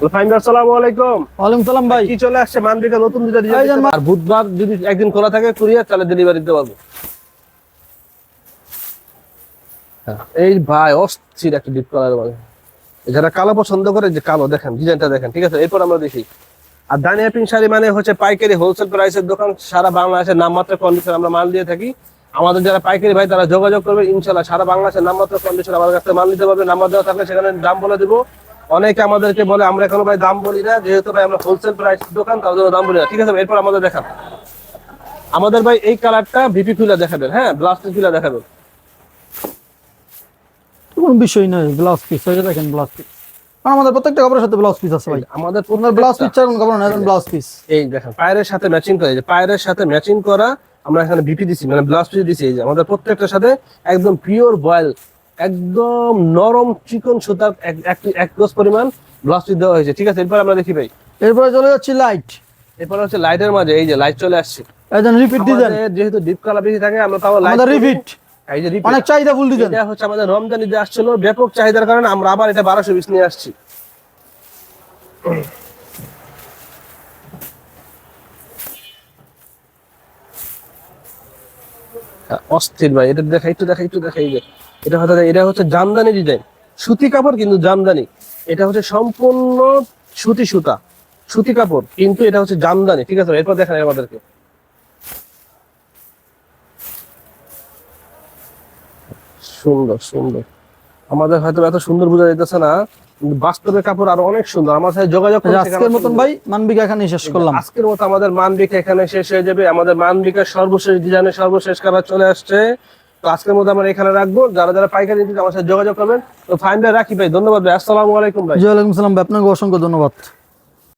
আসসালামু আলাইকুম। ওয়ালাইকুম সালাম ভাই। কি চলে আসছে মানবিকা নতুন দুটো ডিজাইন। আর বুধবার যদি একদিন খোলা থাকে কুরিয়ার তাহলে ডেলিভারি দিতে পারবো। এই ভাই অস্থির একটা ডিপ কালার মানে যারা কালো পছন্দ করে যে কালো দেখেন ডিজাইনটা দেখেন, ঠিক আছে। এরপর আমরা দেখি। আর দানিয়া পিন শাড়ি মানে হচ্ছে পাইকারি হোলসেল প্রাইসের দোকান, সারা বাংলাদেশের নামমাত্র কন্ডিশন আমরা মাল দিয়ে থাকি। আমাদের যারা পাইকারি ভাই তারা যোগাযোগ করবে, ইনশাল্লাহ সারা বাংলাদেশের নামমাত্র কন্ডিশন আমাদের কাছে মাল নিতে পারবে। নাম্বার দেওয়া থাকলে সেখানে দাম বলে দেবো। অনেকে আমাদেরকে বলে আমরা এখনো ভাই দাম বলি না, যেহেতু ভাই আমরা হোলসেল প্রাইস দোকান তার জন্য দাম বলি না, ঠিক আছে। এরপর আমাদের দেখান, আমাদের ভাই এই কালারটা ভিপি খুলে দেখাবেন, হ্যাঁ ব্লাস্ট খুলে দেখাবেন। কোনো বিষয় নয়, ব্লাউজ পিস হয়ে দেখেন ব্লাউজ পিস। আমাদের প্রত্যেকটা কাপড়ের সাথে ব্লাউজ পিস আছে ভাই। আমাদের ব্লাউজ পিস চারণ কাপড় না, ব্লাউজ পিস এই দেখেন পায়ের সাথে ম্যাচিং করে, যে পায়ের সাথে ম্যাচিং করা আমরা এখানে ভিপি দিছি, মানে ব্লাউজ পিস দিছি। এই যে আমাদের প্রত্যেকটার সাথে একদম পিওর বয়েল, একদম নরম চিকন সুতার এক গজ পরিমাণ ব্লাউজ পিস দেওয়া হয়েছে, ঠিক আছে। এরপর আমরা দেখি ভাই, এরপরে চলে যাচ্ছি লাইট। এরপর হচ্ছে লাইটের মাঝে এই যে লাইট চলে আসছে। একদম রিপিট ডিজাইন, যেহেতু ডিপ কালার বেশি থাকে আমরা তাও লাইট রিপিট। এই যে অনেক চাহিদা ফুল ডিজাইন। এটা হচ্ছে আমাদের রমজান ঈদে আসছিল, ব্যাপক চাহিদার কারণে আমরা আবার এটা 1200 পিস নিয়ে আসছি। অস্থির ভাই, এটা দেখা একটু দেখা এই যে এটা হচ্ছে জামদানি ডিজাইন, সুতি কাপড় কিন্তু জামদানি। এটা হচ্ছে সম্পূর্ণ সুতি কাপড় কিন্তু এটা হচ্ছে জামদানি, ঠিক আছে। এরপর দেখেন আমাদেরকে সুন্দর আমাদের হয়তো এত সুন্দর বোঝা যাইতেছে না, কিন্তু বাস্তবে কাপড় আরো অনেক সুন্দর। আমার সাথে যোগাযোগ করে আজকের মতন ভাই মানবিকা এখানে শেষ করলাম। আজকের মতো আমাদের মানবিকা এখানে শেষ হয়ে যাবে। আমাদের মানবিকার সর্বশেষ ডিজাইনের সর্বশেষ কালার চলে আসছে। তো আজকের মতো আমরা এখানে রাখবো। যারা পাইকারি নিতে আমার সাথে যোগাযোগ করবেন। তো ফাইন ভাই রাখি ভাই, ধন্যবাদ ভাই। আসসালামু আলাইকুম ভাই। ওয়ালাইকুম সালাম ভাই, আপনাকে অসংখ্য ধন্যবাদ।